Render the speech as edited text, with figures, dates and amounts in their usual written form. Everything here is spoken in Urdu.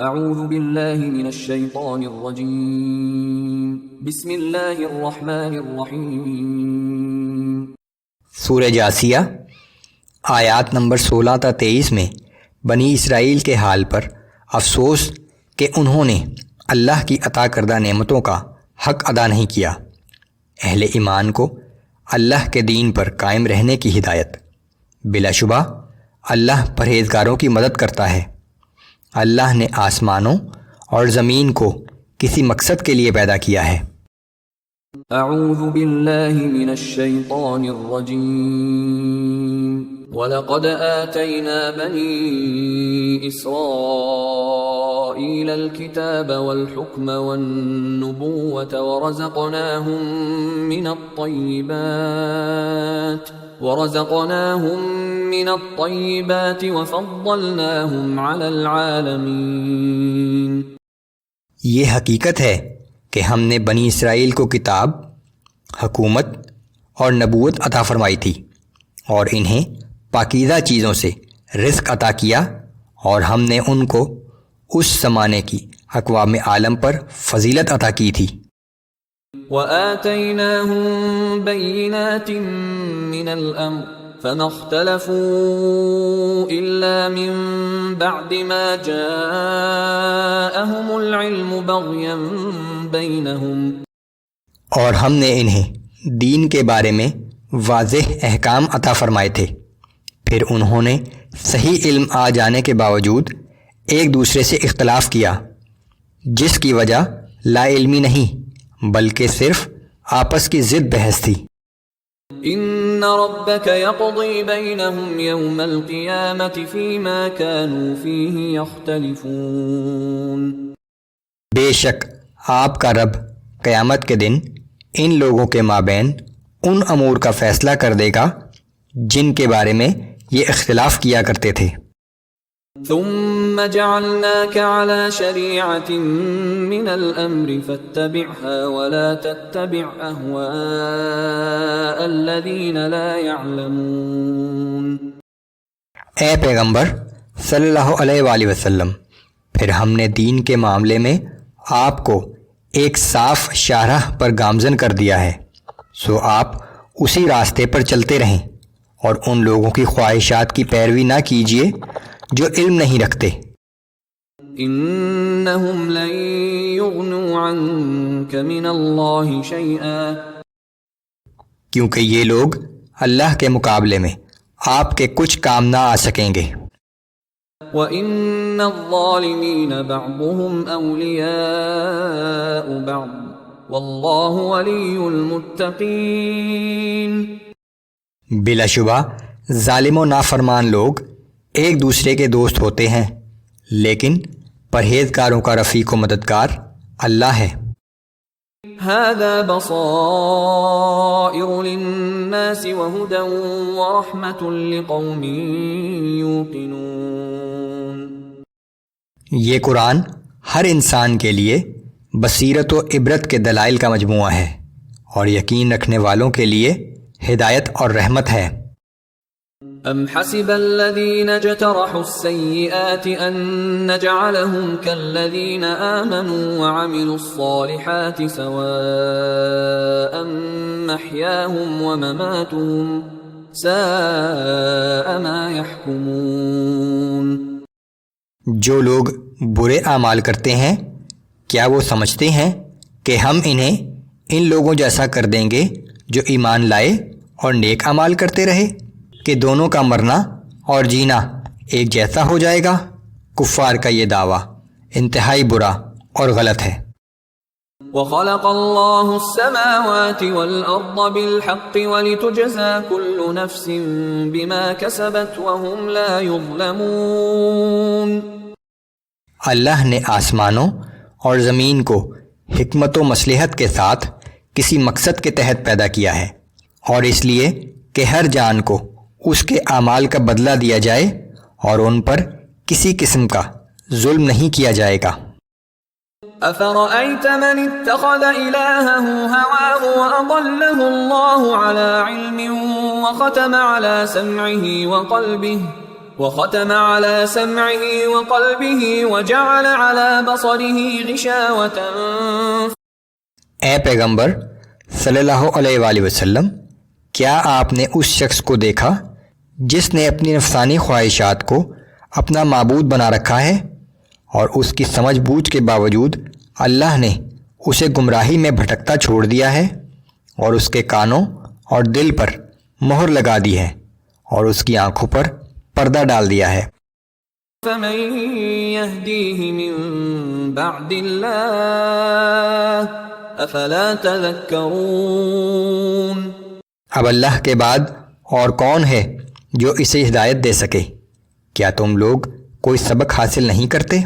اعوذ باللہ من الشیطان الرجیم بسم اللہ الرحمن الرحیم۔ سورہ جاسیہ آیات نمبر 16 تا 23 میں بنی اسرائیل کے حال پر افسوس کہ انہوں نے اللہ کی عطا کردہ نعمتوں کا حق ادا نہیں کیا۔ اہل ایمان کو اللہ کے دین پر قائم رہنے کی ہدایت۔ بلا شبہ اللہ پرہیزگاروں کی مدد کرتا ہے۔ اللہ نے آسمانوں اور زمین کو کسی مقصد کے لیے پیدا کیا ہے۔ اعوذ باللہ من الشیطان الرجیم۔ وَلَقَدْ آتَيْنَا بَنِي إِسْرَائِيلَ الْكِتَابَ وَالْحُكْمَ وَالنُّبُوَّةَ ورزقناهم من الطيبات وفضلناهم على العالمين۔ یہ حقیقت ہے کہ ہم نے بنی اسرائیل کو کتاب، حکومت اور نبوت عطا فرمائی تھی، اور انہیں پاکیزہ چیزوں سے رزق عطا کیا، اور ہم نے ان کو اس زمانے کی اقوام عالم پر فضیلت عطا کی تھی۔ وَآتَيْنَاهُمْ بَيِّنَاتٍ مِّنَ الْأَمْرِ فَمَا اخْتَلَفُوا إِلَّا مِن بَعْدِ مَا جَاءَهُمُ الْعِلْمُ بَغْيًا بَيْنَهُمْ۔ اور ہم نے انہیں دین کے بارے میں واضح احکام عطا فرمائے تھے، پھر انہوں نے صحیح علم آ جانے کے باوجود ایک دوسرے سے اختلاف کیا، جس کی وجہ لا علمی نہیں بلکہ صرف آپس کی ضد بحث تھی۔ ان ربک یقضی بینہم یوم القیامۃ فیما کانوا فیہ یختلفون۔ بے شک آپ کا رب قیامت کے دن ان لوگوں کے مابین ان امور کا فیصلہ کر دے گا جن کے بارے میں یہ اختلاف کیا کرتے تھے۔ ثم جعلناك على شريعة من الأمر فاتبعها ولا تتبع أهواء الذين لا يعلمون۔ اے پیغمبر صلی اللہ علیہ وآلہ وسلم، پھر ہم نے دین کے معاملے میں آپ کو ایک صاف شاہراہ پر گامزن کر دیا ہے، سو آپ اسی راستے پر چلتے رہیں اور ان لوگوں کی خواہشات کی پیروی نہ کیجیے جو علم نہیں رکھتے۔ انہم لن یغنوا عنک من اللہ شیئا، کیونکہ یہ لوگ اللہ کے مقابلے میں آپ کے کچھ کام نہ آ سکیں گے۔ وَإِنَّ الظَّالِمِينَ بَعْضُهُمْ أَوْلِيَاءُ بَعْضٍ وَاللَّهُ وَلِيُّ الْمُتَّقِينَ۔ بلا شبہ ظالم و نافرمان لوگ ایک دوسرے کے دوست ہوتے ہیں، لیکن پرہیزگاروں کا رفیق و مددگار اللہ ہے۔ هذا بصائر للناس وهدى ورحمة لقوم يوقنون۔ یہ قرآن ہر انسان کے لیے بصیرت و عبرت کے دلائل کا مجموعہ ہے، اور یقین رکھنے والوں کے لیے ہدایت اور رحمت ہے۔ ام حسب الذين اجترحوا السيئات ان نجعلهم كالذين آمنوا وعملوا الصالحات سواء محياهم ومماتهم ساء ما يحكمون۔ جو لوگ برے اعمال کرتے ہیں، کیا وہ سمجھتے ہیں کہ ہم انہیں ان لوگوں جیسا کر دیں گے جو ایمان لائے اور نیک اعمال کرتے رہے، کہ دونوں کا مرنا اور جینا ایک جیسا ہو جائے گا؟ کفار کا یہ دعویٰ انتہائی برا اور غلط ہے۔ وَخَلَقَ اللَّهُ السَّمَاوَاتِ وَالْأَرْضَ بِالْحَقِّ وَلِتُجْزَى كُلُّ نَفْسٍ بِمَا كَسَبَتْ وَهُمْ لَا يُظْلَمُونَ۔ اللہ نے آسمانوں اور زمین کو حکمت و مصلحت کے ساتھ کسی مقصد کے تحت پیدا کیا ہے، اور اس لیے کہ ہر جان کو اس کے اعمال کا بدلہ دیا جائے اور ان پر کسی قسم کا ظلم نہیں کیا جائے گا۔ أَفَرَأَيْتَ مَنِ اتَّخَذَ إِلَٰهَهُ هَوَاهُ وَأَضَلَّهُ اللَّهُ عَلَىٰ عِلْمٍ وَخَتَمَ عَلَىٰ سَمْعِهِ وختم على سمعه وقلبه وجعل على بصره غشاوة. اے پیغمبر صلی اللہ علیہ وآلہ وسلم، کیا آپ نے اس شخص کو دیکھا جس نے اپنی نفسانی خواہشات کو اپنا معبود بنا رکھا ہے، اور اس کی سمجھ بوجھ کے باوجود اللہ نے اسے گمراہی میں بھٹکتا چھوڑ دیا ہے، اور اس کے کانوں اور دل پر مہر لگا دی ہے، اور اس کی آنکھوں پر پردہ ڈال دیا ہے۔ فمن يهديه من بعد الله افلا تذكرون۔ اب اللہ کے بعد اور کون ہے جو اسے ہدایت دے سکے؟ کیا تم لوگ کوئی سبق حاصل نہیں کرتے؟